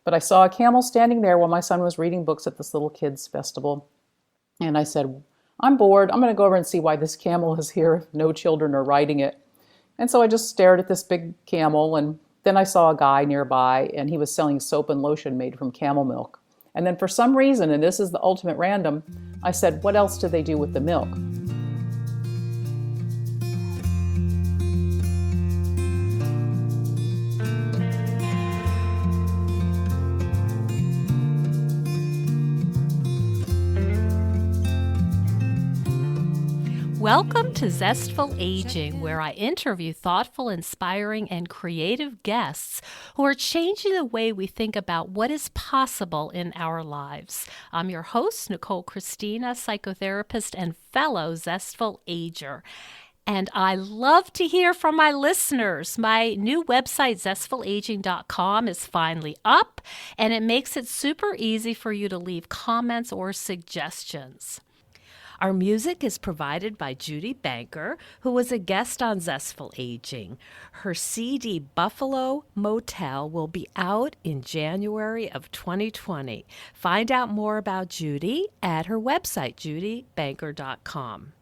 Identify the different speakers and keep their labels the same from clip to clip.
Speaker 1: But I saw a camel standing there while my son was reading books at this little kids festival. And I said, I'm bored. I'm going to go over and see why this camel is here if no children are riding it. And so I just stared at this big camel, and then I saw a guy nearby, and he was selling soap and lotion made from camel milk. And then for some reason, and this is the ultimate random, I said, what else do they do with the milk?
Speaker 2: Welcome to Zestful Aging, where I interview thoughtful, inspiring, and creative guests who are changing the way we think about what is possible in our lives. I'm your host, Nicole Christina, psychotherapist and fellow Zestful Ager. And I love to hear from my listeners. My new website, zestfulaging.com, is finally up, and it makes it super easy for you to leave comments or suggestions. Our music is provided by Judy Banker, who was a guest on Zestful Aging. Her CD, Buffalo Motel, will be out in January of 2020. Find out more about Judy at her website, judybanker.com.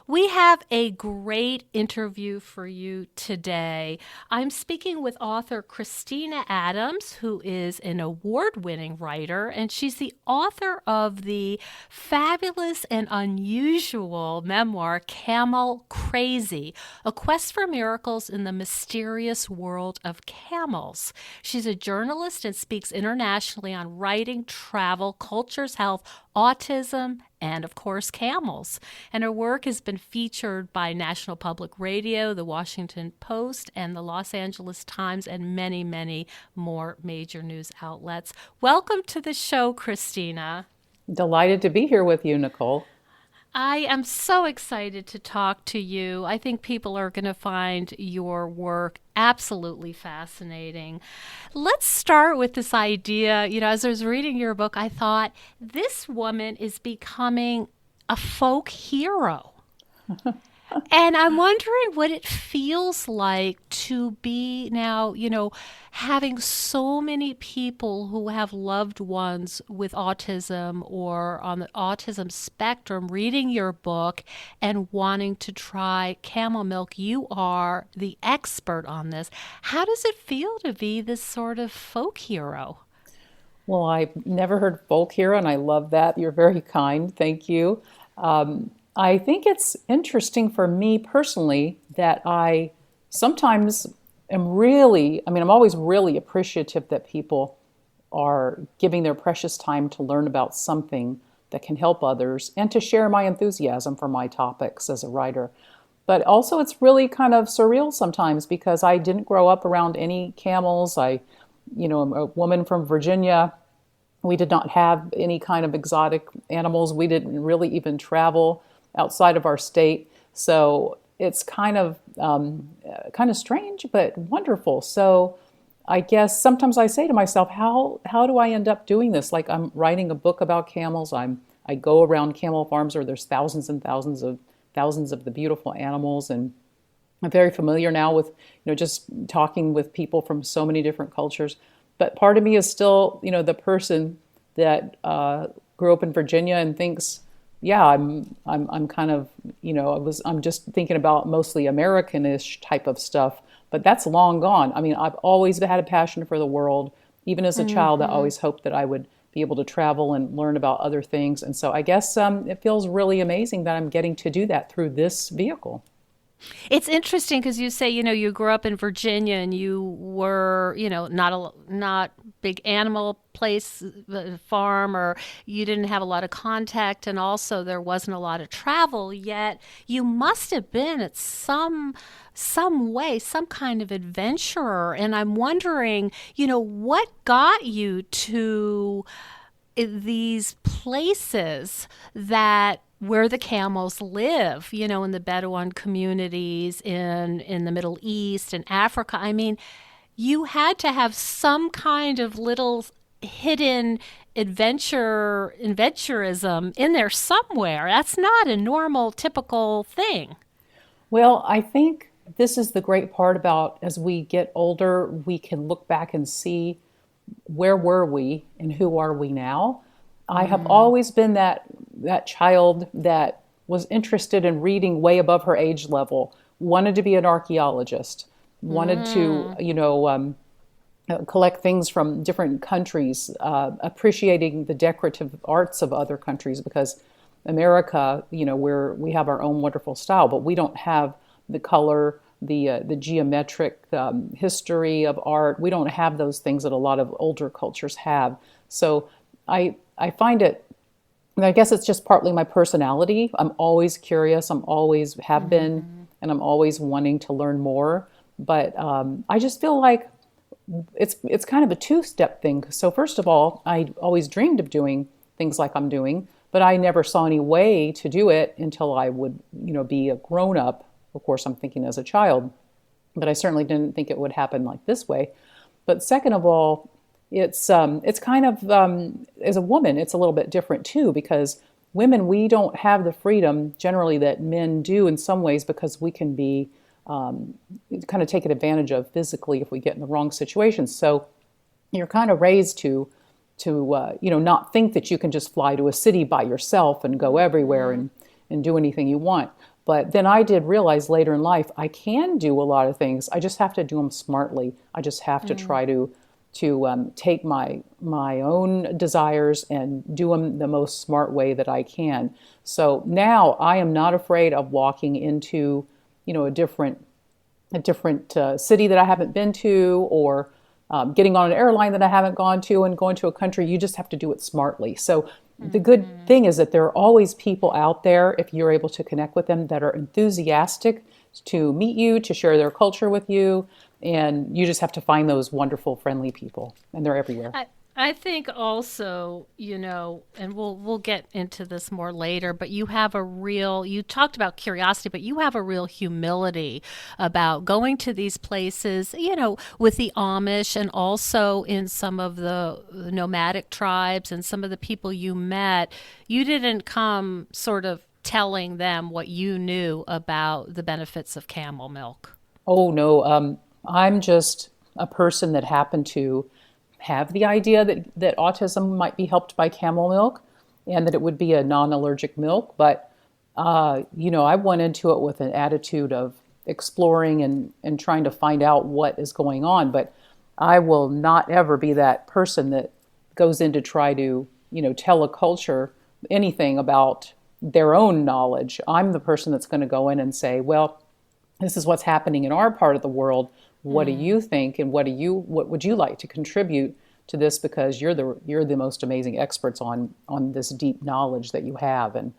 Speaker 2: We have a great interview for you today. I'm speaking with author Christina Adams, who is an award-winning writer, and she's the author of the fabulous and unusual memoir, Camel Crazy, A Quest for Miracles in the Mysterious World of Camels. She's a journalist and speaks internationally on writing, travel, cultures, health, autism, and of course, camels. And her work has been featured by National Public Radio, the Washington Post, and the Los Angeles Times, and many, many more major news outlets. Welcome to the show, Christina.
Speaker 1: Delighted to be here with you, Nicole.
Speaker 2: I am so excited to talk to you. I think people are going to find your work absolutely fascinating. Let's start with this idea. As I was reading your book, I thought, this woman is becoming a folk hero. And I'm wondering what it feels like to be now, having so many people who have loved ones with autism or on the autism spectrum reading your book and wanting to try camel milk. You are the expert on this. How does it feel to be this sort of folk hero?
Speaker 1: Well, I've never heard folk hero, and I love that. You're very kind. Thank you. I think it's interesting for me personally that I sometimes I'm always really appreciative that people are giving their precious time to learn about something that can help others and to share my enthusiasm for my topics as a writer. But also it's really kind of surreal sometimes because I didn't grow up around any camels. I'm a woman from Virginia. We did not have any kind of exotic animals. We didn't really even travel outside of our state. So it's kind of strange, but wonderful. So I guess sometimes I say to myself, how do I end up doing this? Like I'm writing a book about camels. I go around camel farms where there's thousands and thousands of the beautiful animals. And I'm very familiar now with, just talking with people from so many different cultures. But part of me is still, the person that grew up in Virginia and thinks, yeah, I'm kind of, I'm just thinking about mostly American-ish type of stuff, but that's long gone. I mean, I've always had a passion for the world. Even as a child, I always hoped that I would be able to travel and learn about other things. And so I guess it feels really amazing that I'm getting to do that through this vehicle.
Speaker 2: It's interesting because you say, you grew up in Virginia and you were, not big animal place, farm, or you didn't have a lot of contact, and also there wasn't a lot of travel, yet you must have been at some way, some kind of adventurer. And I'm wondering, what got you to these places where the camels live, in the Bedouin communities in the Middle East and Africa. I mean, you had to have some kind of little hidden adventurism in there somewhere. That's not a normal, typical thing.
Speaker 1: Well, I think this is the great part about as we get older, we can look back and see where were we and who are we now? I have always been that child that was interested in reading way above her age level, wanted to be an archaeologist, wanted to, collect things from different countries, appreciating the decorative arts of other countries because America, we have our own wonderful style, but we don't have the color, the geometric history of art. We don't have those things that a lot of older cultures have. So I find it, and I guess it's just partly my personality. I'm always curious. I'm always have been, and I'm always wanting to learn more. But I just feel like it's kind of a two-step thing. So first of all, I always dreamed of doing things like I'm doing, but I never saw any way to do it until I would, be a grown-up. Of course, I'm thinking as a child, but I certainly didn't think it would happen like this way. But second of all, it's kind of as a woman, it's a little bit different too, because women, we don't have the freedom generally that men do in some ways, because we can be kind of taken advantage of physically if we get in the wrong situations. So you're kind of raised to not think that you can just fly to a city by yourself and go everywhere and do anything you want. But then I did realize later in life I can do a lot of things. I just have to do them smartly. I just have to try to take my own desires and do them the most smart way that I can. So now I am not afraid of walking into a different city that I haven't been to, or getting on an airline that I haven't gone to and going to a country. You just have to do it smartly. So the good thing is that there are always people out there, if you're able to connect with them, that are enthusiastic to meet you, to share their culture with you. And you just have to find those wonderful, friendly people, and they're everywhere.
Speaker 2: I think also, and we'll get into this more later, but you talked about curiosity, but you have a real humility about going to these places, with the Amish and also in some of the nomadic tribes and some of the people you met. You didn't come sort of telling them what you knew about the benefits of camel milk.
Speaker 1: Oh, no. I'm just a person that happened to have the idea that autism might be helped by camel milk and that it would be a non-allergic milk. But, I went into it with an attitude of exploring and trying to find out what is going on. But I will not ever be that person that goes in to try to, tell a culture anything about their own knowledge. I'm the person that's going to go in and say, well, this is what's happening in our part of the world. What do you think, and what would you like to contribute to this? Because you're the most amazing experts on this deep knowledge that you have, and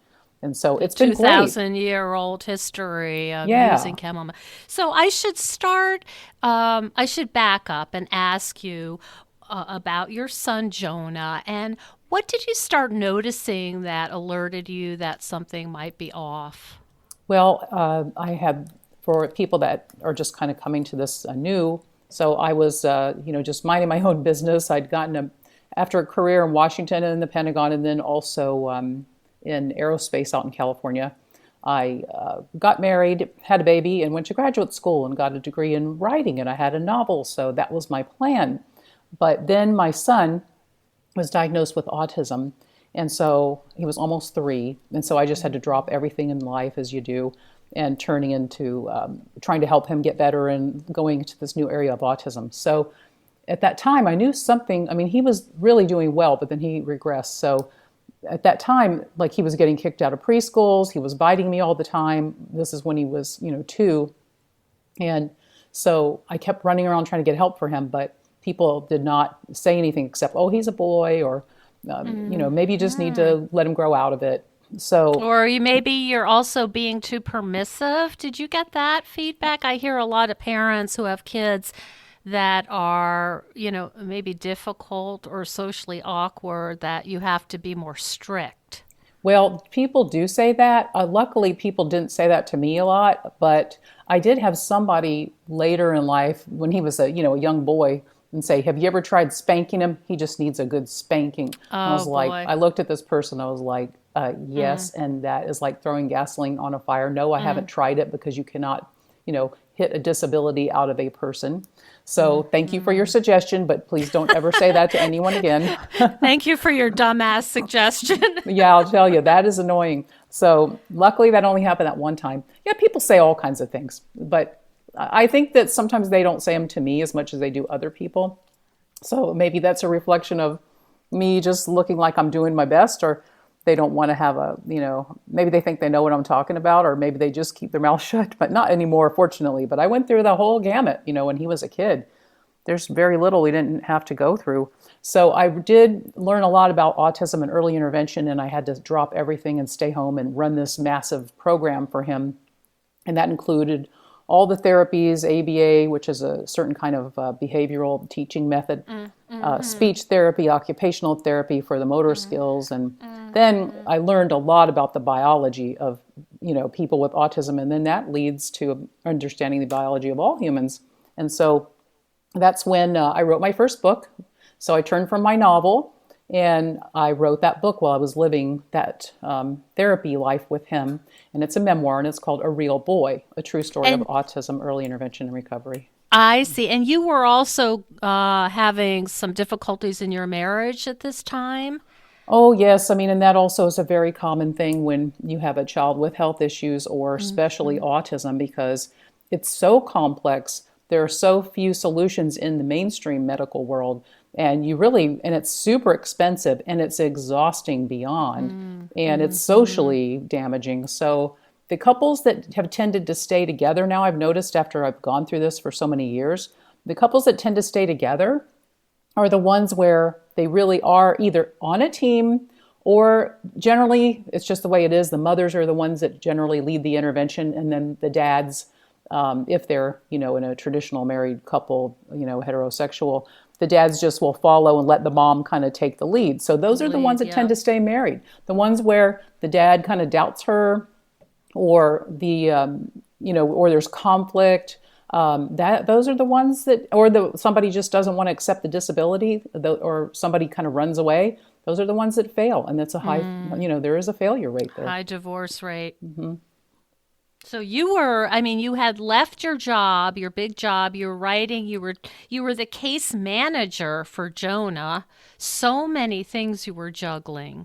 Speaker 1: so it's been great.
Speaker 2: 2,000-year-old history of using camel milk. So I should start. I should back up and ask you about your son Jonah, and what did you start noticing that alerted you that something might be off?
Speaker 1: Well, I had. For people that are just kind of coming to this anew. So I was, just minding my own business. I'd gotten after a career in Washington and in the Pentagon, and then also in aerospace out in California. I got married, had a baby, and went to graduate school and got a degree in writing, and I had a novel. So that was my plan. But then my son was diagnosed with autism, and so he was almost 3. And so I just had to drop everything in life, as you do, and turning into trying to help him get better and going into this new area of autism. So at that time, I knew something. I mean, he was really doing well, but then he regressed. So at that time, like, he was getting kicked out of preschools. He was biting me all the time. This is when he was, 2. And so I kept running around trying to get help for him, but people did not say anything except, oh, he's a boy, or, maybe you just need to let him grow out of it. So,
Speaker 2: or you're also being too permissive. Did you get that feedback? I hear a lot of parents who have kids that are, maybe difficult or socially awkward, that you have to be more strict.
Speaker 1: Well, people do say that. Luckily, people didn't say that to me a lot, but I did have somebody later in life, when he was a young boy, and say, have you ever tried spanking him? He just needs a good spanking. I was like, I looked at this person, I was like, yes, and that is like throwing gasoline on a fire. No, I haven't tried it, because you cannot, hit hit a disability out of a person. So thank you for your suggestion, but please don't ever say that to anyone again.
Speaker 2: Thank you for your dumbass suggestion.
Speaker 1: Yeah, I'll tell you, that is annoying. So luckily that only happened that one time. Yeah, people say all kinds of things, but I think that sometimes they don't say them to me as much as they do other people. So maybe that's a reflection of me just looking like I'm doing my best, or they don't want to have maybe they think they know what I'm talking about, or maybe they just keep their mouth shut, but not anymore, fortunately. But I went through the whole gamut, when he was a kid. There's very little we didn't have to go through. So I did learn a lot about autism and early intervention, and I had to drop everything and stay home and run this massive program for him. And that included all the therapies, ABA, which is a certain kind of behavioral teaching method, speech therapy, occupational therapy for the motor skills. And then I learned a lot about the biology of, people with autism. And then that leads to understanding the biology of all humans. And so that's when I wrote my first book. So I turned from my novel, and I wrote that book while I was living that therapy life with him. And it's a memoir, and it's called A Real Boy, a true story of autism, early intervention, and recovery.
Speaker 2: I see. And you were also having some difficulties in your marriage at this time?
Speaker 1: Oh, yes. I mean, and that also is a very common thing when you have a child with health issues, or especially autism, because it's so complex. There are so few solutions in the mainstream medical world. And it's super expensive, and it's exhausting beyond, and it's socially damaging. So the couples that have tended to stay together now, I've noticed after I've gone through this for so many years, the couples that tend to stay together are the ones where they really are either on a team, or generally it's just the way it is. The mothers are the ones that generally lead the intervention, and then the dads, if they're, in a traditional married couple, heterosexual, the dads just will follow and let the mom kind of take the lead. So those are the ones that tend to stay married. The ones where the dad kind of doubts her, or or there's conflict. Those are the ones that, or somebody just doesn't want to accept the disability, or somebody kind of runs away. Those are the ones that fail, and that's a high. There is a failure rate there.
Speaker 2: High divorce rate. Mm-hmm. So you had left your job, your big job, you were writing, you were the case manager for Jonah. So many things you were juggling.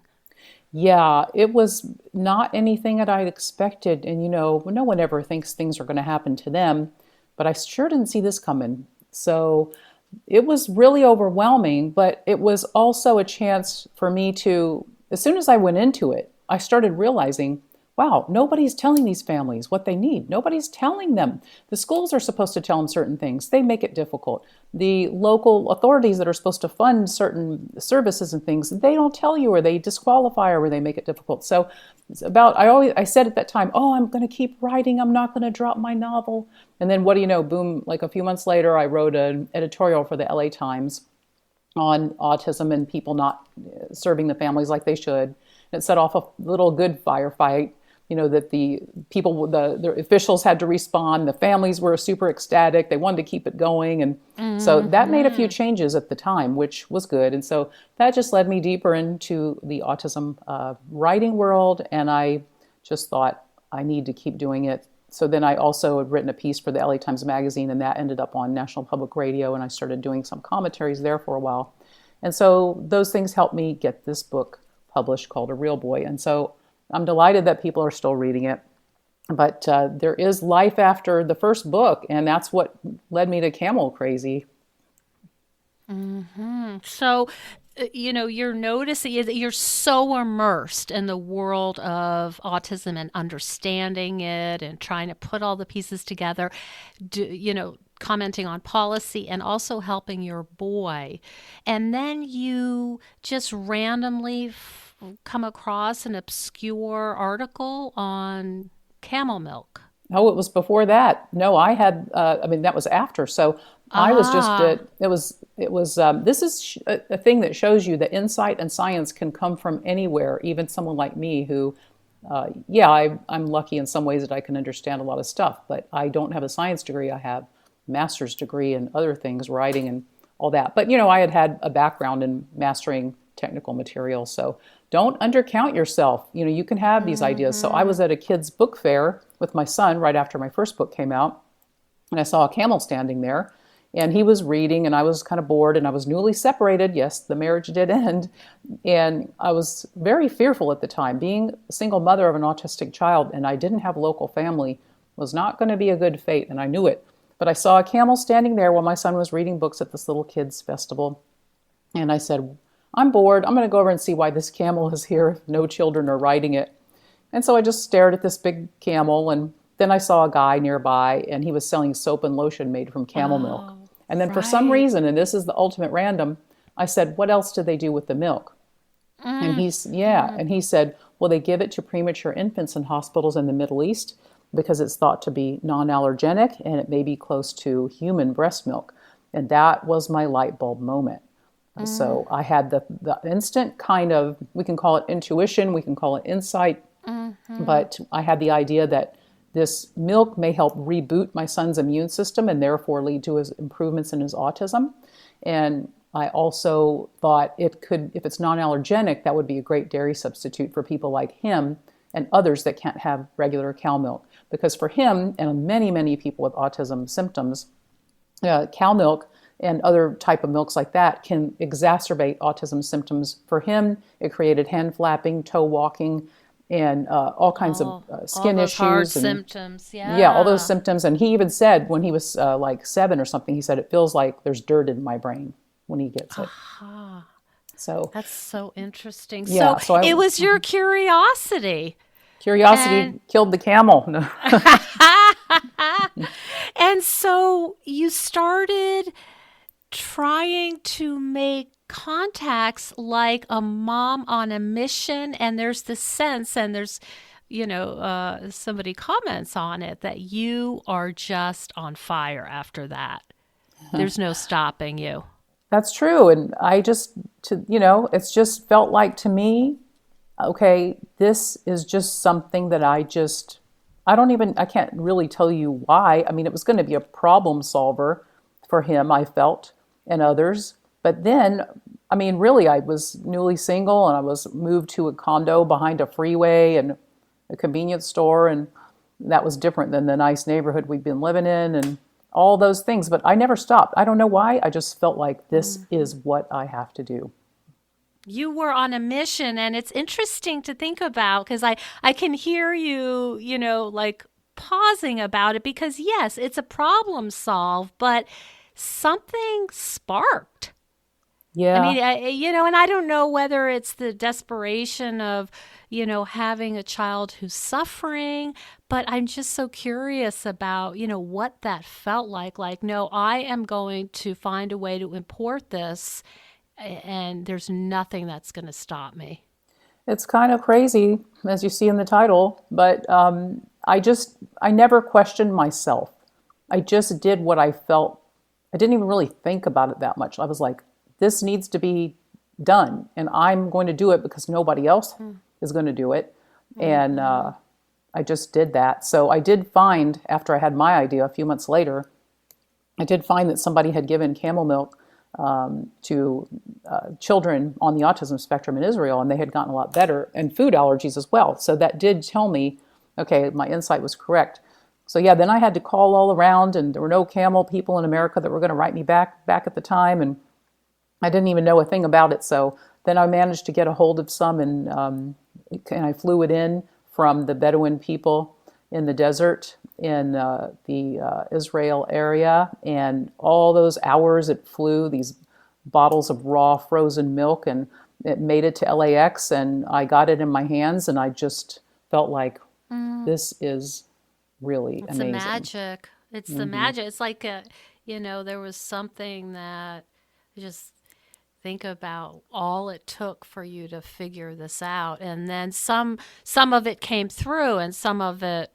Speaker 1: Yeah, it was not anything that I'd expected. And, no one ever thinks things are going to happen to them, but I sure didn't see this coming. So it was really overwhelming, but it was also a chance for me to, as soon as I went into it, I started realizing, wow, nobody's telling these families what they need. Nobody's telling them. The schools are supposed to tell them certain things. They make it difficult. The local authorities that are supposed to fund certain services and things, they don't tell you, or they disqualify, or they make it difficult. So it's I said at that time, I'm going to keep writing. I'm not going to drop my novel. And then what do you know, boom, like a few months later, I wrote an editorial for the LA Times on autism and people not serving the families like they should. And it set off a little good firefight. That the people, the officials had to respond. The families were super ecstatic. They wanted to keep it going. And so that made a few changes at the time, which was good. And so that just led me deeper into the autism writing world. And I just thought, I need to keep doing it. So then I also had written a piece for the LA Times Magazine, and that ended up on National Public Radio. And I started doing some commentaries there for a while. And so those things helped me get this book published called A Real Boy. And so I'm delighted that people are still reading it, but there is life after the first book, and that's what led me to Camel Crazy.
Speaker 2: Mm-hmm. So, you're noticing you're so immersed in the world of autism and understanding it and trying to put all the pieces together, commenting on policy and also helping your boy. And then you just randomly come across an obscure article on camel milk.
Speaker 1: Oh, it was before that. No, I had, that was after. So I was just, this is a thing that shows you that insight and science can come from anywhere, even someone like me who, I'm lucky in some ways that I can understand a lot of stuff, but I don't have a science degree. I have a master's degree in other things, writing and all that. But, I had a background in mastering technical material. So don't undercount yourself. You can have these ideas. So I was at a kids' book fair with my son right after my first book came out. and I saw a camel standing there, and he was reading, and I was kind of bored, and I was newly separated. Yes, the marriage did end, and I was very fearful at the time. Being a single mother of an autistic child, and I didn't have a local family, was not going to be a good fate, and I knew it. But I saw a camel standing there while my son was reading books at this little kids' festival, and I said, I'm bored. I'm going to go over and see why this camel is here if no children are riding it. And so I just stared at this big camel, and then I saw a guy nearby, and he was selling soap and lotion made from camel milk.
Speaker 2: Oh,
Speaker 1: And then for some
Speaker 2: right.
Speaker 1: reason, and this is the ultimate random, I said, what else do they do with the milk? And he said, well, they give it to premature infants in hospitals in the Middle East because it's thought to be non-allergenic and it may be close to human breast milk. And that was my light bulb moment. So I had the instant kind of, we can call it intuition, we can call it insight, but I had the idea that this milk may help reboot my son's immune system and therefore lead to his improvements in his autism. And I also thought it could, if it's non-allergenic, that would be a great dairy substitute for people like him and others that can't have regular cow milk. Because for him and many, many people with autism symptoms, cow milk and other type of milks like that can exacerbate autism symptoms. For him, it created hand flapping, toe walking, and all kinds of skin
Speaker 2: all those
Speaker 1: issues.
Speaker 2: hard
Speaker 1: And,
Speaker 2: symptoms.
Speaker 1: yeah, all those
Speaker 2: Yeah.
Speaker 1: symptoms. And he even said when he was like 7 or something, he said, it feels like there's dirt in my brain when he gets it.
Speaker 2: Aha.
Speaker 1: So,
Speaker 2: That's so interesting.
Speaker 1: yeah,
Speaker 2: So it was your curiosity.
Speaker 1: curiosity
Speaker 2: And
Speaker 1: killed the camel. No.
Speaker 2: and so you started trying to make contacts like a mom on a mission, and there's this sense, and there's, somebody comments on it that you are just on fire after that. There's no stopping you.
Speaker 1: That's true. And I just, it's just felt like to me, okay, this is just something that I can't really tell you why. I mean, it was going to be a problem solver for him, I felt, and others. But then, I mean, really, I was newly single and I was moved to a condo behind a freeway and a convenience store. And that was different than the nice neighborhood we'd been living in and all those things. But I never stopped. I don't know why. I just felt like this is what I have to do.
Speaker 2: You were on a mission, and it's interesting to think about because I can hear you, like pausing about it because, yes, it's a problem solved, but something sparked.
Speaker 1: Yeah.
Speaker 2: I mean, and I don't know whether it's the desperation of, having a child who's suffering, but I'm just so curious about, what that felt like. Like, no, I am going to find a way to import this, and there's nothing that's going to stop me.
Speaker 1: It's kind of crazy, as you see in the title, but I never questioned myself. I just did what I felt. I didn't even really think about it that much. I was like, this needs to be done, and I'm going to do it because nobody else is going to do it. And I just did that. So I did find, after I had my idea a few months later, I did find that somebody had given camel milk to children on the autism spectrum in Israel, and they had gotten a lot better, and food allergies as well. So that did tell me, okay, my insight was correct. So yeah, then I had to call all around, and there were no camel people in America that were going to write me back at the time, and I didn't even know a thing about it. So then I managed to get a hold of some, and I flew it in from the Bedouin people in the desert in the Israel area, and all those hours it flew, these bottles of raw frozen milk, and it made it to LAX, and I got it in my hands, and I just felt like this is really
Speaker 2: It's
Speaker 1: amazing.
Speaker 2: the magic. It's the magic. It's like there was something that just think about all it took for you to figure this out, and then some of it came through, and some of it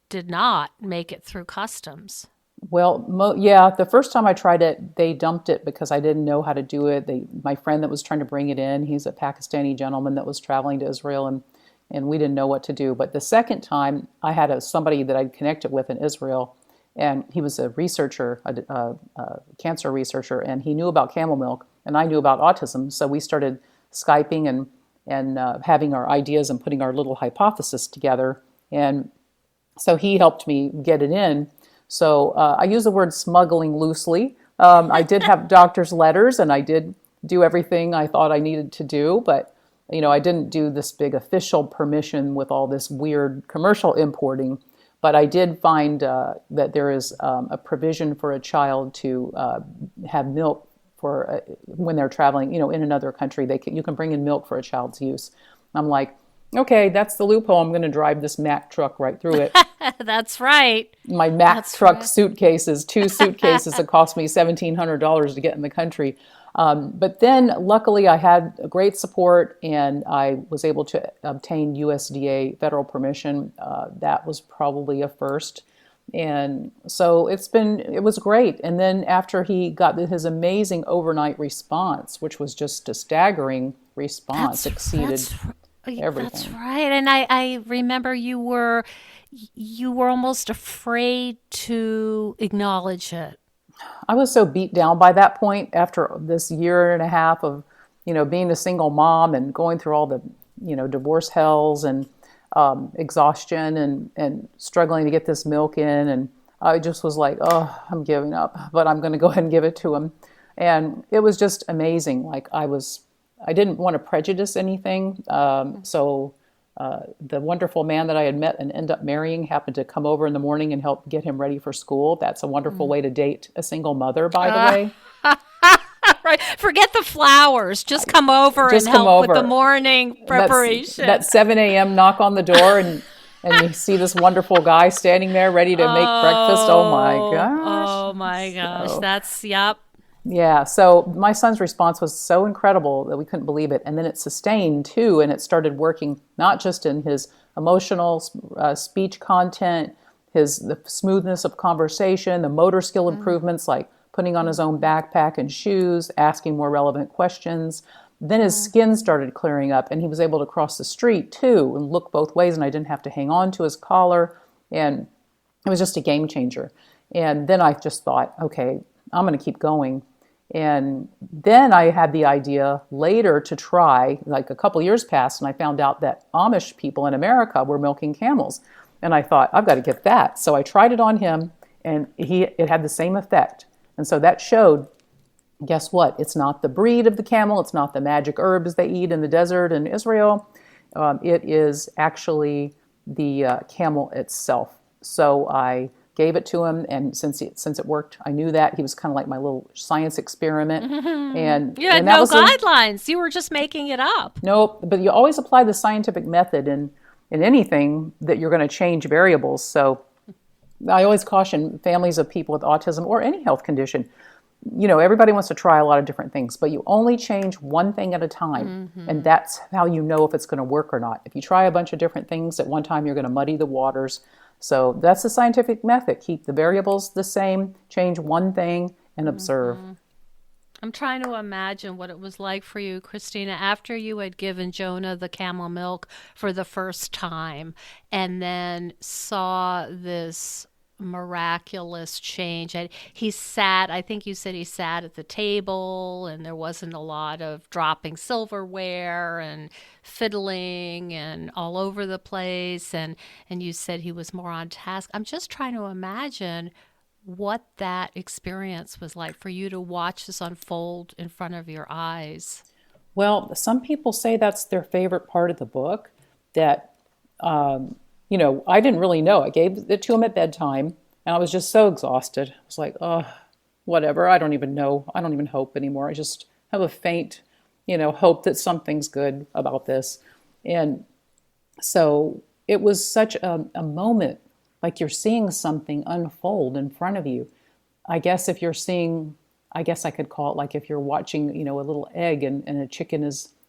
Speaker 2: did not make it through customs.
Speaker 1: Well, yeah, the first time I tried it, they dumped it because I didn't know how to do it. My friend that was trying to bring it in, he's a Pakistani gentleman that was traveling to Israel, and we didn't know what to do. But the second time, I had somebody that I'd connected with in Israel, and he was a researcher, a cancer researcher, and he knew about camel milk, and I knew about autism. So we started Skyping and having our ideas and putting our little hypothesis together. And so he helped me get it in. So I use the word smuggling loosely. I did have doctor's letters, and I did do everything I thought I needed to do, but I didn't do this big official permission with all this weird commercial importing. But I did find that there is a provision for a child to have milk for when they're traveling, in another country. You can bring in milk for a child's use. I'm like, okay, that's the loophole. I'm going to drive this Mack truck right through it.
Speaker 2: That's right.
Speaker 1: My Mack truck suitcases, 2 suitcases that cost me $1,700 to get in the country. But then luckily I had great support, and I was able to obtain USDA federal permission. That was probably a first. And so it was great. And then after he got his amazing overnight response, which was just a staggering response, exceeded everything.
Speaker 2: That's right. And I remember you were almost afraid to acknowledge it.
Speaker 1: I was so beat down by that point after this year and a half of, being a single mom and going through all the, divorce hells and exhaustion and struggling to get this milk in. And I just was like, oh, I'm giving up, but I'm going to go ahead and give it to him. And it was just amazing. Like I didn't want to prejudice anything. So the wonderful man that I had met and ended up marrying happened to come over in the morning and help get him ready for school. That's a wonderful way to date a single mother, by the way.
Speaker 2: Right. Forget the flowers. Just come over and help with the morning preparation.
Speaker 1: That 7 a.m. knock on the door and you see this wonderful guy standing there ready to make breakfast. Oh my gosh.
Speaker 2: Oh my gosh. Yep.
Speaker 1: Yeah, so my son's response was so incredible that we couldn't believe it. And then it sustained too, and it started working not just in his emotional speech content, the smoothness of conversation, the motor skill improvements like putting on his own backpack and shoes, asking more relevant questions. Then his skin started clearing up, and he was able to cross the street too and look both ways, and I didn't have to hang on to his collar. And it was just a game changer. And then I just thought, okay, I'm going to keep going. And then I had the idea later to try, like a couple years passed, and I found out that Amish people in America were milking camels. And I thought, I've got to get that. So I tried it on him, and it had the same effect. And so that showed, guess what? It's not the breed of the camel. It's not the magic herbs they eat in the desert in Israel. It is actually the camel itself. So I gave it to him, and since it worked, I knew that he was kind of like my little science experiment. And
Speaker 2: you had no guidelines. You were just making it up.
Speaker 1: Nope, but you always apply the scientific method in anything that you're going to change variables. So I always caution families of people with autism or any health condition. Everybody wants to try a lot of different things, but you only change one thing at a time. And that's how you know if it's going to work or not. If you try a bunch of different things at one time, you're going to muddy the waters. So that's the scientific method. Keep the variables the same, change one thing, and observe.
Speaker 2: I'm trying to imagine what it was like for you, Christina, after you had given Jonah the camel milk for the first time and then saw this miraculous change. And I think you said he sat at the table and there wasn't a lot of dropping silverware and fiddling and all over the place. And you said he was more on task. I'm just trying to imagine what that experience was like for you to watch this unfold in front of your eyes.
Speaker 1: Well, some people say that's their favorite part of the book, that I didn't really know. I gave it to him at bedtime, and I was just so exhausted. I was like, oh, whatever. I don't even know. I don't even hope anymore. I just have a faint, hope that something's good about this. And so it was such a moment, like you're seeing something unfold in front of you. I guess I could call it like if you're watching, a little egg and a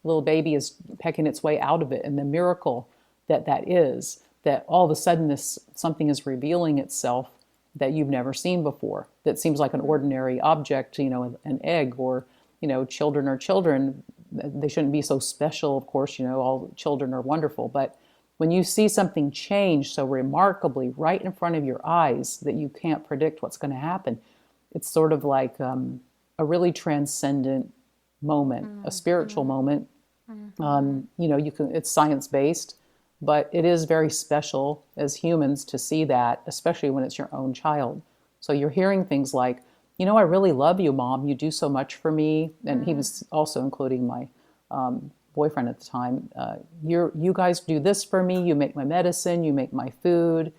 Speaker 1: little baby is pecking its way out of it, and the miracle that is, that all of a sudden something is revealing itself that you've never seen before, that seems like an ordinary object, an egg, or, children are children. They shouldn't be so special, of course, all children are wonderful. But when you see something change so remarkably right in front of your eyes that you can't predict what's going to happen, it's sort of like a really transcendent moment, a spiritual moment. It's science-based, but it is very special as humans to see that, especially when it's your own child. So you're hearing things like, I really love you, Mom. You do so much for me. And he was also including my boyfriend at the time. You guys do this for me. You make my medicine. You make my food.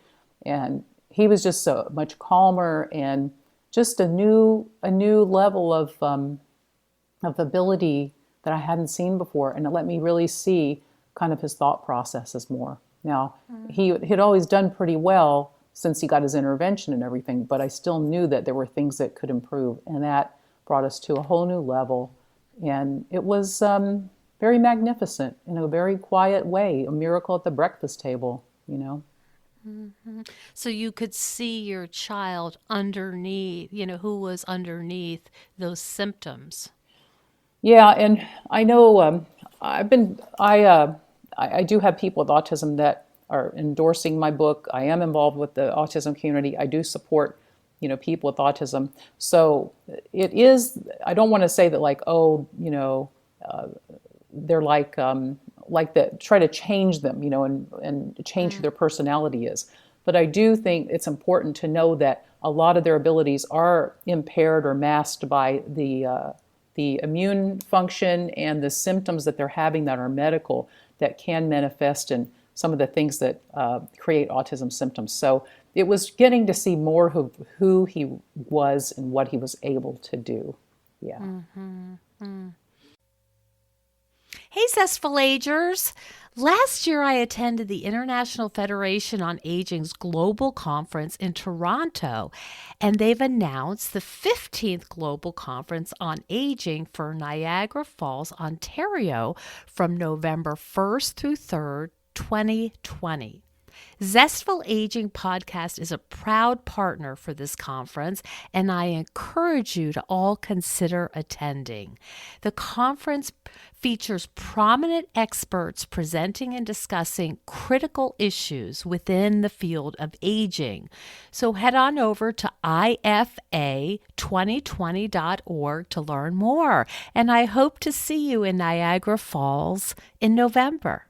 Speaker 1: And he was just so much calmer and just a new level of ability that I hadn't seen before, and it let me really see kind of his thought processes more. Now, he had always done pretty well since he got his intervention and everything, but I still knew that there were things that could improve, and that brought us to a whole new level. And it was very magnificent in a very quiet way, a miracle at the breakfast table,
Speaker 2: So you could see your child underneath, who was underneath those symptoms.
Speaker 1: Yeah, and I know I do have people with autism that are endorsing my book. I am involved with the autism community. I do support, people with autism. So it is. I don't want to say that like, they're like that. Try to change them, and change who their personality is. But I do think it's important to know that a lot of their abilities are impaired or masked by the immune function and the symptoms that they're having that are medical that can manifest in some of the things that create autism symptoms. So it was getting to see more of who he was and what he was able to do. Yeah.
Speaker 2: Hey, Zestful Agers! Last year, I attended the International Federation on Aging's Global Conference in Toronto, and they've announced the 15th Global Conference on Aging for Niagara Falls, Ontario, from November 1st through 3rd, 2020. Zestful Aging Podcast is a proud partner for this conference, and I encourage you to all consider attending. The conference features prominent experts presenting and discussing critical issues within the field of aging. So head on over to ifa2020.org to learn more, and I hope to see you in Niagara Falls in November.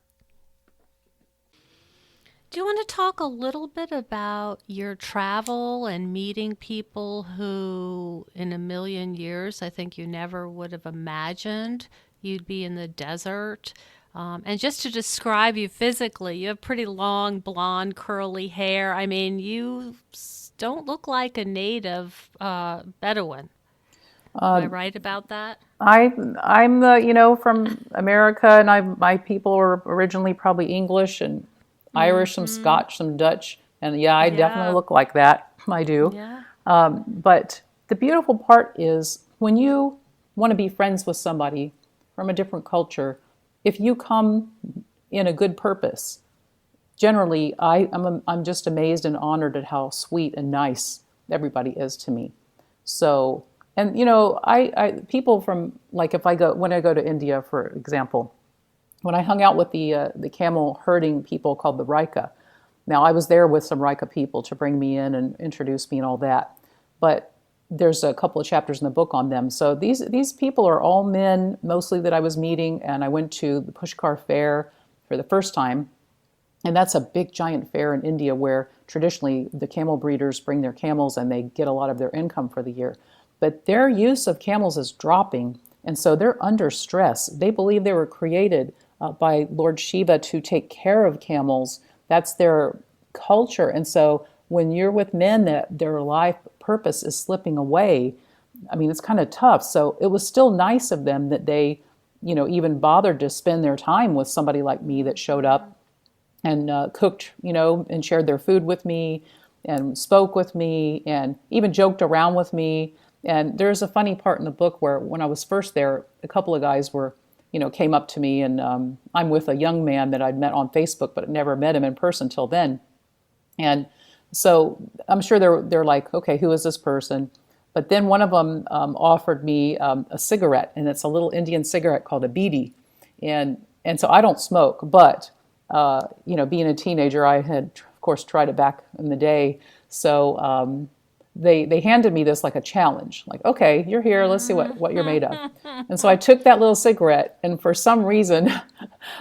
Speaker 2: Do you want to talk a little bit about your travel and meeting people who, in a million years, I think you never would have imagined you'd be in the desert? And just to describe you physically, you have pretty long, blonde, curly hair. I mean, you don't look like a native Bedouin. Am I right about that?
Speaker 1: I'm from America, and my people were originally probably English and Irish, some Scotch, some Dutch, and I definitely look like that. I do.
Speaker 2: Yeah.
Speaker 1: But the beautiful part is when you want to be friends with somebody from a different culture, if you come in a good purpose, generally I'm just amazed and honored at how sweet and nice everybody is to me. So, and I people from, like, when I go to India, for example, when I hung out with the camel herding people called the Raika. Now, I was there with some Raika people to bring me in and introduce me and all that. But there's a couple of chapters in the book on them. So these people are all men, mostly, that I was meeting. And I went to the Pushkar Fair for the first time. And that's a big, giant fair in India where traditionally the camel breeders bring their camels and they get a lot of their income for the year. But their use of camels is dropping. And so they're under stress. They believe they were created by Lord Shiva to take care of camels. That's their culture. And so when you're with men that their life purpose is slipping away, I mean, it's kind of tough. So it was still nice of them that they, even bothered to spend their time with somebody like me that showed up and cooked, and shared their food with me and spoke with me and even joked around with me. And there's a funny part in the book where when I was first there, a couple of guys came up to me, and I'm with a young man that I'd met on Facebook, but never met him in person till then. And so I'm sure they're like, okay, who is this person? But then one of them offered me a cigarette, and it's a little Indian cigarette called a beedi. And so I don't smoke, but being a teenager, I had, of course, tried it back in the day. So they handed me this like a challenge, like, okay, you're here, let's see what you're made of. And so I took that little cigarette, and for some reason,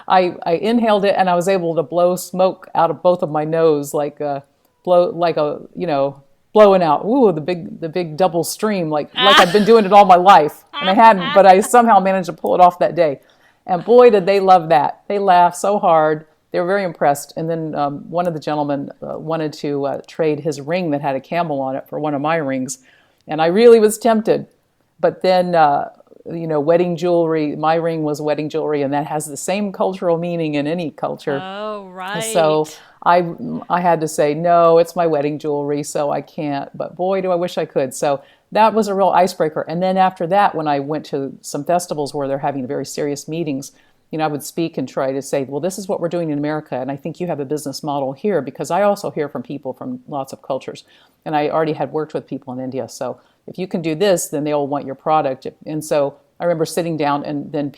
Speaker 1: I inhaled it, and I was able to blow smoke out of both of my nose, like blowing out. Ooh, the big double stream, like I've been doing it all my life, and I hadn't, but I somehow managed to pull it off that day. And boy, did they love that! They laughed so hard. They were very impressed. And then one of the gentlemen wanted to trade his ring that had a camel on it for one of my rings, and I really was tempted. But then, wedding jewelry. My ring was wedding jewelry, and that has the same cultural meaning in any culture.
Speaker 2: Oh, right.
Speaker 1: So I had to say, no, it's my wedding jewelry, so I can't. But boy, do I wish I could. So that was a real icebreaker. And then after that, when I went to some festivals where they're having very serious meetings, I would speak and try to say, well, this is what we're doing in America, and I think you have a business model here, because I also hear from people from lots of cultures. And I already had worked with people in India. So if you can do this, then they all want your product. And so I remember sitting down, and then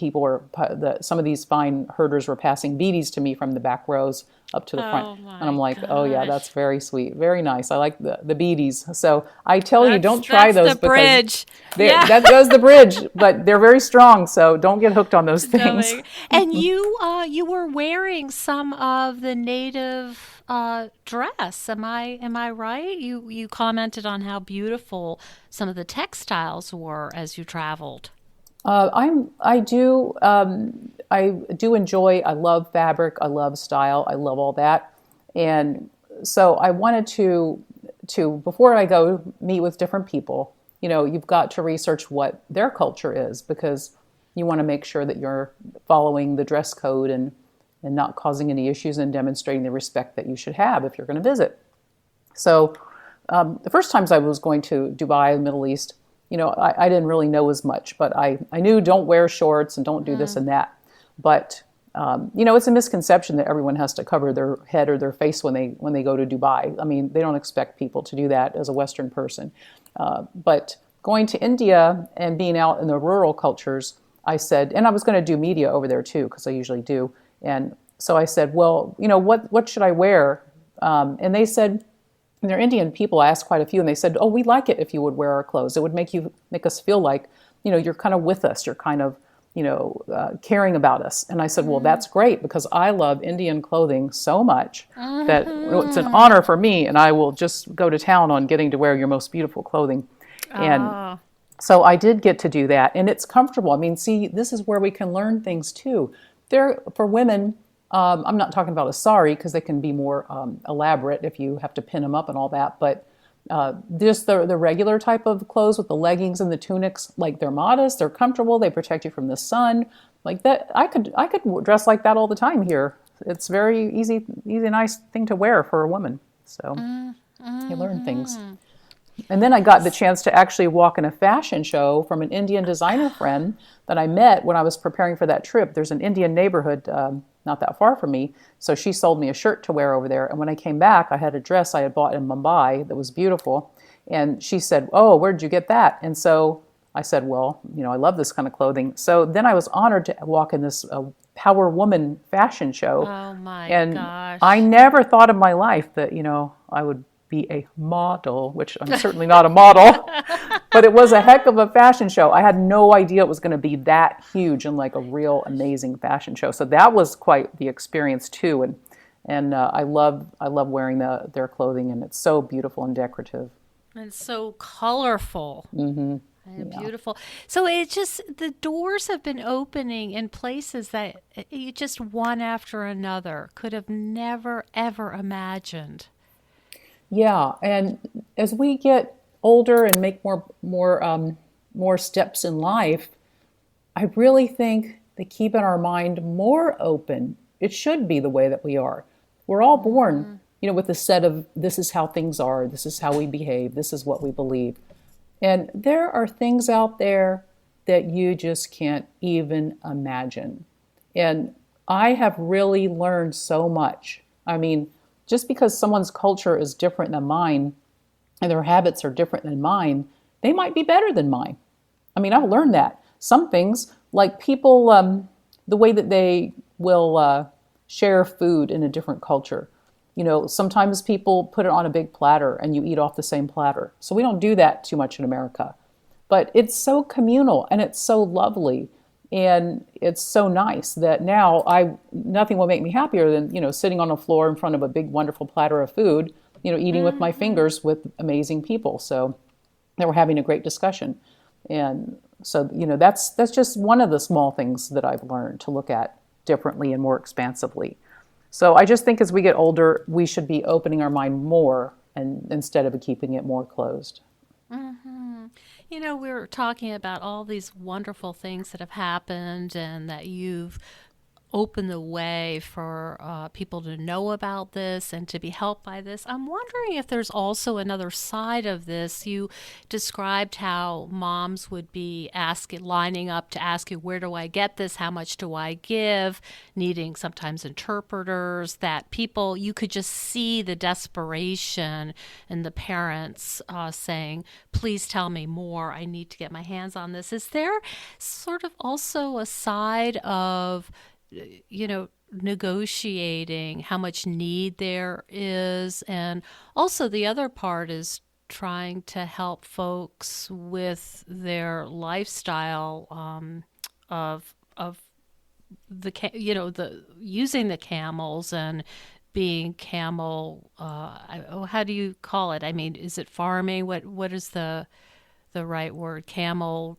Speaker 1: some of these fine herders were passing beaties to me from the back rows up to the front. And I'm like, oh yeah, that's very sweet. Very nice. I like the beaties. So I tell you, don't try those.
Speaker 2: That's the bridge.
Speaker 1: That goes the bridge, but they're very strong. So don't get hooked on those things.
Speaker 2: And you were wearing some of the native dress. Am I right? You commented on how beautiful some of the textiles were as you traveled.
Speaker 1: I do enjoy, I love fabric, I love style, I love all that. And so I wanted to before I go meet with different people, you've got to research what their culture is, because you want to make sure that you're following the dress code and not causing any issues, and demonstrating the respect that you should have if you're going to visit. So the first times I was going to Dubai, the Middle East, I didn't really know as much, but I knew don't wear shorts and don't do this and that. But, it's a misconception that everyone has to cover their head or their face when they go to Dubai. I mean, they don't expect people to do that as a Western person. But going to India and being out in the rural cultures, I said, and I was going to do media over there too, because I usually do. And so I said, well, what should I wear? And they said, and they're Indian people. I asked quite a few, and they said, oh, we like it if you would wear our clothes. It would make us feel like, you're kind of with us. You're kind of, caring about us. And I said, well, that's great, because I love Indian clothing so much that it's an honor for me, and I will just go to town on getting to wear your most beautiful clothing. And so I did get to do that, and it's comfortable. I mean, see, this is where we can learn things too. For women, I'm not talking about a sari, because they can be more elaborate if you have to pin them up and all that. But just the regular type of clothes with the leggings and the tunics, like they're modest, they're comfortable, they protect you from the sun. Like that, I could dress like that all the time here. It's very easy, nice thing to wear for a woman. So you learn things. And then I got the chance to actually walk in a fashion show from an Indian designer friend that I met when I was preparing for that trip. There's an Indian neighborhood not that far from me, so she sold me a shirt to wear over there. And when I came back, I had a dress I had bought in Mumbai that was beautiful. And she said, oh, where did you get that? And so I said, well, I love this kind of clothing. So then I was honored to walk in this Power Woman fashion show.
Speaker 2: Oh my
Speaker 1: gosh. I never thought in my life that, I would be a model, which I'm certainly not a model, but it was a heck of a fashion show. I had no idea it was going to be that huge and like a real amazing fashion show. So that was quite the experience too. And I love wearing their clothing, and it's so beautiful and decorative.
Speaker 2: And so colorful.
Speaker 1: Mm-hmm.
Speaker 2: And beautiful. So the doors have been opening in places that you just one after another could have never, ever imagined.
Speaker 1: Yeah, and as we get older and make more steps in life, I really think that keeping our mind more open, it should be the way that we are. We're all born, with the set of, this is how things are, this is how we behave, this is what we believe. And there are things out there that you just can't even imagine. And I have really learned so much. I mean, just because someone's culture is different than mine and their habits are different than mine, they might be better than mine. I mean, I've learned that. Some things, like people, the way that they will share food in a different culture. Sometimes people put it on a big platter and you eat off the same platter. So we don't do that too much in America. But it's so communal and it's so lovely. And it's so nice that now nothing will make me happier than, sitting on the floor in front of a big, wonderful platter of food eating with my fingers with amazing people. So they were having a great discussion. And so, that's just one of the small things that I've learned to look at differently and more expansively. So I just think as we get older, we should be opening our mind more and instead of keeping it more closed.
Speaker 2: We're talking about all these wonderful things that have happened and that you've opened the way for people to know about this and to be helped by this. I'm wondering if there's also another side of this. You described how moms would be lining up to ask you, where do I get this? How much do I give? Needing sometimes interpreters, that people, you could just see the desperation in the parents saying, please tell me more. I need to get my hands on this. Is there sort of also a side of negotiating how much need there is? And also the other part is trying to help folks with their lifestyle of the using the camels and being camel. How do you call it? I mean, is it farming? What is the right word? Camel.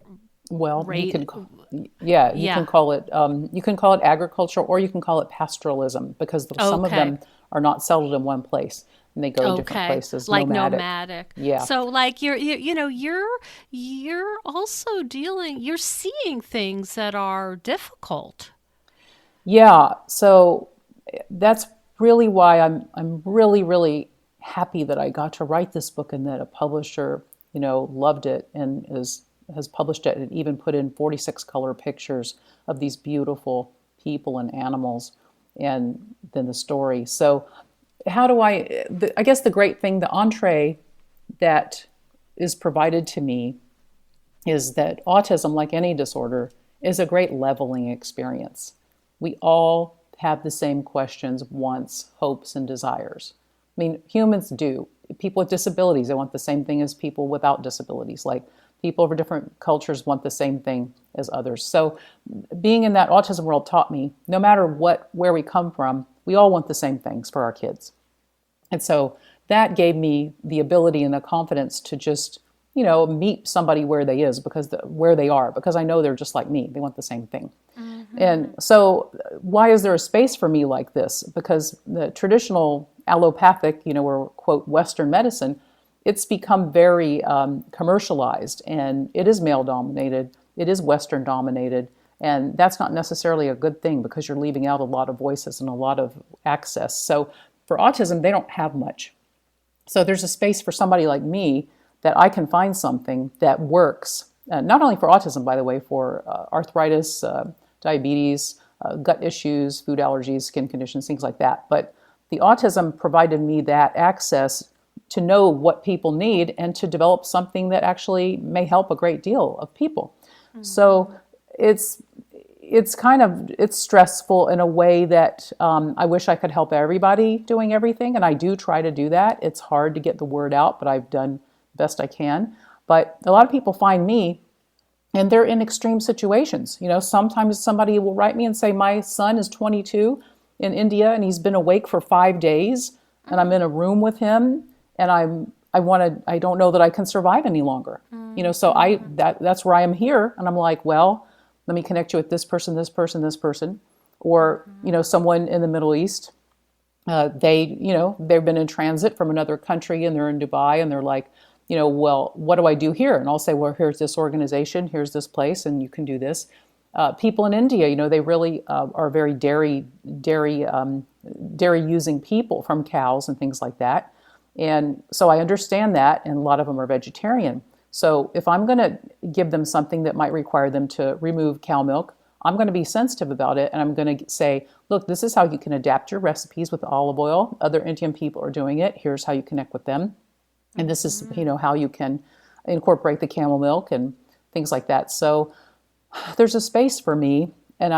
Speaker 1: Well,
Speaker 2: Rate.
Speaker 1: you can call it agriculture, or you can call it pastoralism, because some of them are not settled in one place and they go different places.
Speaker 2: Like nomadic.
Speaker 1: Yeah.
Speaker 2: So like you're also you're seeing things that are difficult.
Speaker 1: Yeah. So that's really why I'm really, really happy that I got to write this book and that a publisher, loved it and has published it and even put in 46 color pictures of these beautiful people and animals and then the story. So I guess the great thing, the entree that is provided to me is that autism, like any disorder, is a great leveling experience. We all have the same questions, wants, hopes, and desires. I mean, humans do. People with disabilities, they want the same thing as people without disabilities. Like, people of different cultures want the same thing as others. So being in that autism world taught me, no matter where we come from, we all want the same things for our kids. And so that gave me the ability and the confidence to just, meet somebody where they are, because I know they're just like me. They want the same thing. Mm-hmm. And so why is there a space for me like this? Because the traditional allopathic, or quote, Western medicine, it's become very commercialized, and it is male dominated. It is Western dominated. And that's not necessarily a good thing, because you're leaving out a lot of voices and a lot of access. So for autism, they don't have much. So there's a space for somebody like me that I can find something that works, not only for autism, by the way, for arthritis, diabetes, gut issues, food allergies, skin conditions, things like that. But the autism provided me that access to know what people need and to develop something that actually may help a great deal of people. Mm-hmm. So it's stressful in a way that I wish I could help everybody doing everything. And I do try to do that. It's hard to get the word out, but I've done the best I can. But a lot of people find me and they're in extreme situations. Sometimes somebody will write me and say, my son is 22 in India and he's been awake for 5 days and I'm in a room with him and I don't know that I can survive any longer. So that's where I am here. And I'm like, well, let me connect you with this person, this person, this person, or, someone in the Middle East. They've been in transit from another country and they're in Dubai and they're like, well, what do I do here? And I'll say, well, here's this organization, here's this place, and you can do this. People in India, they really are very dairy using people from cows and things like that. And so I understand that, and a lot of them are vegetarian. So if I'm going to give them something that might require them to remove cow milk, I'm going to be sensitive about it. And I'm going to say, look, this is how you can adapt your recipes with olive oil. Other Indian people are doing it. Here's how you connect with them. And this is, how you can incorporate the camel milk and things like that. So there's a space for me. And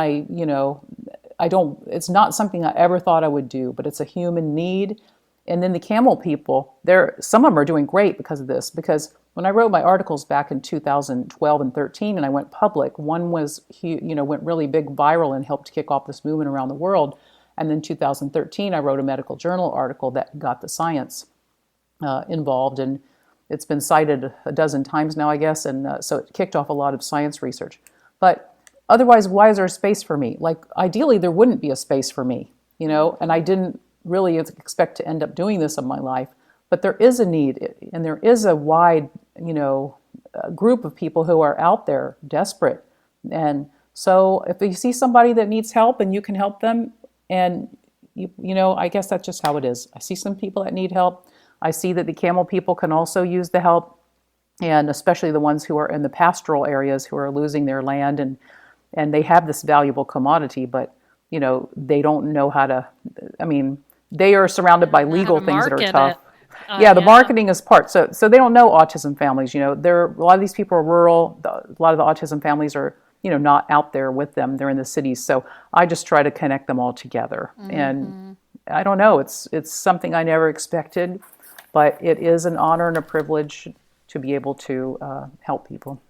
Speaker 1: it's not something I ever thought I would do, but it's a human need. And then the camel people, some of them are doing great because of this. Because when I wrote my articles back in 2012 and 13, and I went public, one went really big viral and helped kick off this movement around the world. And then 2013, I wrote a medical journal article that got the science. involved, and it's been cited a dozen times now, I guess, and so it kicked off a lot of science research. But otherwise, why is there a space for me? Like, ideally, there wouldn't be a space for me, and I didn't really expect to end up doing this in my life, but there is a need, and there is a wide, group of people who are out there desperate. And so if you see somebody that needs help and you can help them, and I guess that's just how it is. I see some people that need help. I see that the camel people can also use the help, and especially the ones who are in the pastoral areas who are losing their land, and they have this valuable commodity, but they don't know how to. I mean, they are surrounded by legal things that are tough. The marketing is part. So they don't know autism families. A lot of these people are rural. A lot of the autism families are not out there with them. They're in the cities. So I just try to connect them all together. And I don't know. It's something I never expected, but it is an honor and a privilege to be able to help people.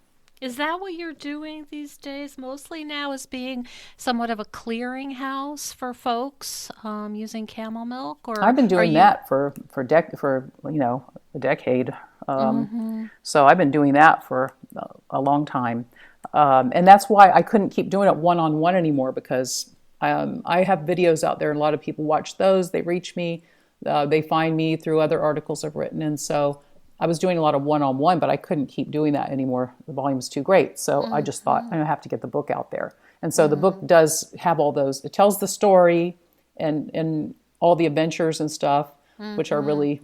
Speaker 2: Is that what you're doing these days mostly now, is being somewhat of a clearinghouse for folks using camel milk? Or
Speaker 1: I've been doing that for a decade. So I've been doing that for a long time. And that's why I couldn't keep doing it one-on-one anymore, because I have videos out there and a lot of people watch those. They reach me. They find me through other articles I've written. And so I was doing a lot of one-on-one, but I couldn't keep doing that anymore. The volume was too great. So I just thought, I have to get the book out there. And so the book does have all those. It tells the story and all the adventures and stuff, which are really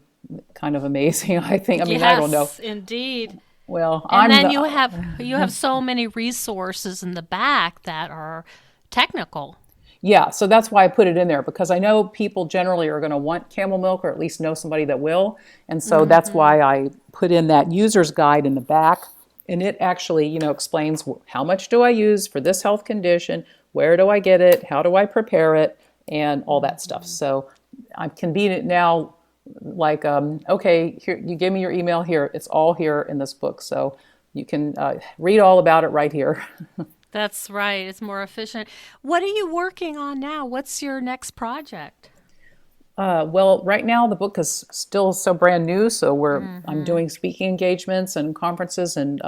Speaker 1: kind of amazing, I think. I mean, I don't know.
Speaker 2: Yes, indeed.
Speaker 1: Well,
Speaker 2: you have so many resources in the back that are technical.
Speaker 1: Yeah, so that's why I put it in there, because I know people generally are going to want camel milk, or at least know somebody that will. And so that's why I put in that user's guide in the back. And it actually, explains how much do I use for this health condition, where do I get it, how do I prepare it, and all that stuff. So I can be now like, okay, here, you gave me your email here. It's all here in this book. So you can read all about it right here.
Speaker 2: That's right. It's more efficient. What are you working on now? What's your next project?
Speaker 1: Well, right now the book is still so brand new. So I'm doing speaking engagements and conferences, and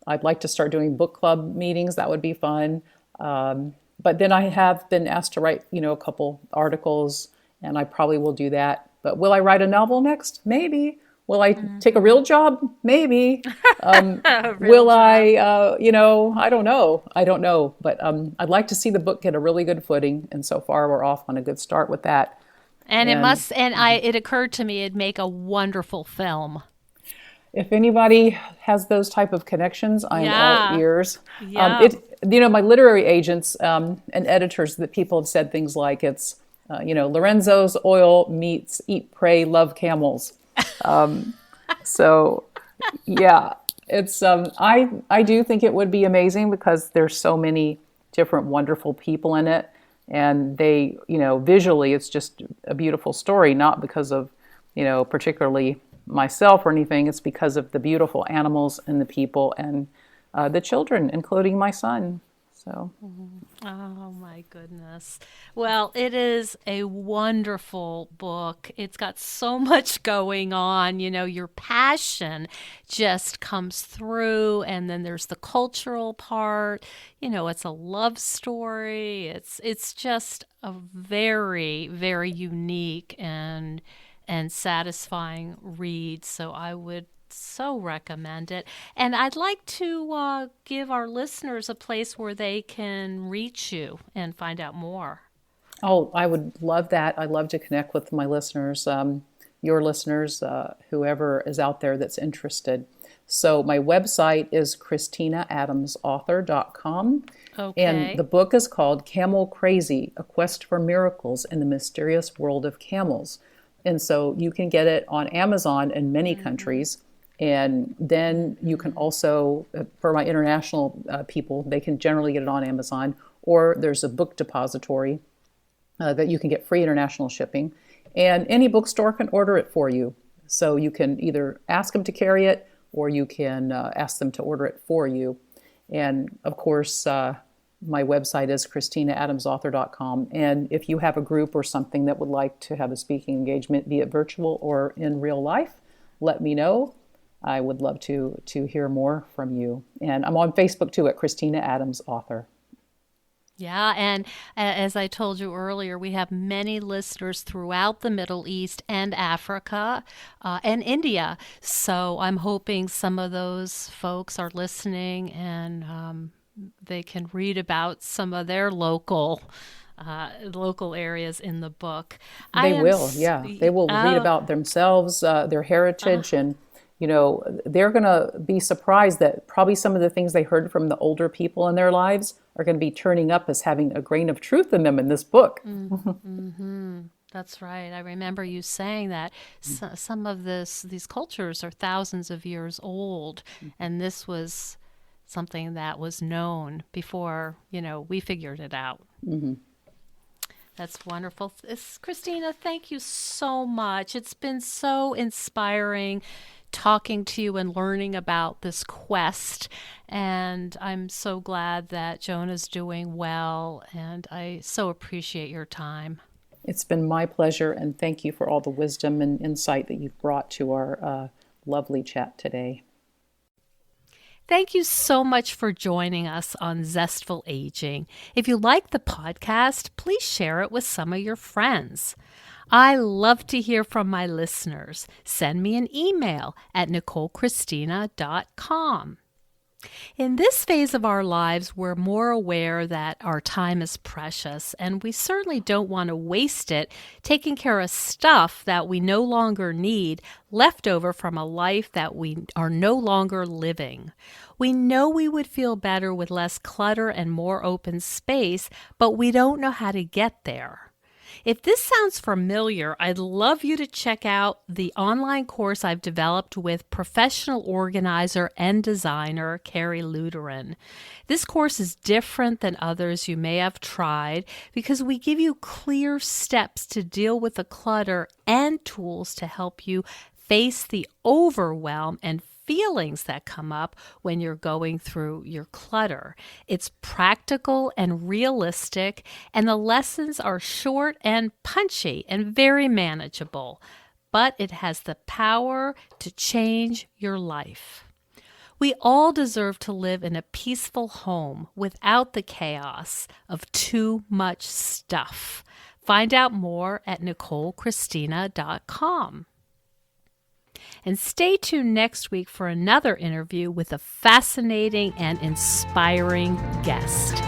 Speaker 1: I'd like to start doing book club meetings. That would be fun. But then I have been asked to write, a couple articles, and I probably will do that. But will I write a novel next? Maybe. Will I take a real job? Maybe. Will I, I don't know. I don't know. But I'd like to see the book get a really good footing. And so far, we're off on a good start with that.
Speaker 2: And it occurred to me it'd make a wonderful film.
Speaker 1: If anybody has those type of connections, I'm all ears.
Speaker 2: Yeah.
Speaker 1: My literary agents and editors, that people have said things like it's, Lorenzo's oil meets Eat, Pray, Love Camels. So yeah, it's, I do think it would be amazing, because there's so many different wonderful people in it, and they, visually it's just a beautiful story, not because of, particularly myself or anything. It's because of the beautiful animals and the people and the children, including my son. So.
Speaker 2: Oh my goodness. Well, it is a wonderful book. It's got so much going on. Your passion just comes through, and then there's the cultural part. It's a love story. It's just a very, very unique and satisfying read. So I would so recommend it. And I'd like to give our listeners a place where they can reach you and find out more.
Speaker 1: Oh, I would love that. I'd love to connect with my listeners, your listeners, whoever is out there that's interested. So my website is ChristinaAdamsAuthor.com.
Speaker 2: Okay.
Speaker 1: And the book is called Camel Crazy, A Quest for Miracles in the Mysterious World of Camels. And so you can get it on Amazon in many countries. And then you can also, for my international people, they can generally get it on Amazon, or there's a book depository that you can get free international shipping. And any bookstore can order it for you. So you can either ask them to carry it, or you can ask them to order it for you. And of course, my website is ChristinaAdamsAuthor.com. And if you have a group or something that would like to have a speaking engagement, be it virtual or in real life, let me know. I would love to hear more from you. And I'm on Facebook too at Christina Adams Author.
Speaker 2: Yeah, and as I told you earlier, we have many listeners throughout the Middle East and Africa and India. So I'm hoping some of those folks are listening and they can read about some of their local areas in the book.
Speaker 1: They will, yeah. They will read about themselves, their heritage, and they're going to be surprised that probably some of the things they heard from the older people in their lives are going to be turning up as having a grain of truth in them in this book.
Speaker 2: Mm-hmm. That's right. I remember you saying that some of these cultures are thousands of years old, and this was something that was known before, we figured it out.
Speaker 1: Mm-hmm.
Speaker 2: That's wonderful. Christina, thank you so much. It's been so inspiring talking to you and learning about this quest. And I'm so glad that Jonah's doing well. And I so appreciate your time.
Speaker 1: It's been my pleasure. And thank you for all the wisdom and insight that you've brought to our lovely chat today.
Speaker 2: Thank you so much for joining us on Zestful Aging. If you like the podcast, please share it with some of your friends. I love to hear from my listeners. Send me an email at NicoleChristina.com. In this phase of our lives, we're more aware that our time is precious, and we certainly don't want to waste it taking care of stuff that we no longer need, left over from a life that we are no longer living. We know we would feel better with less clutter and more open space, but we don't know how to get there. If this sounds familiar, I'd love you to check out the online course I've developed with professional organizer and designer Carrie Luderin. This course is different than others you may have tried because we give you clear steps to deal with the clutter and tools to help you face the overwhelm and feelings that come up when you're going through your clutter. It's practical and realistic, and the lessons are short and punchy and very manageable, but it has the power to change your life. We all deserve to live in a peaceful home without the chaos of too much stuff. Find out more at NicoleChristina.com. And stay tuned next week for another interview with a fascinating and inspiring guest.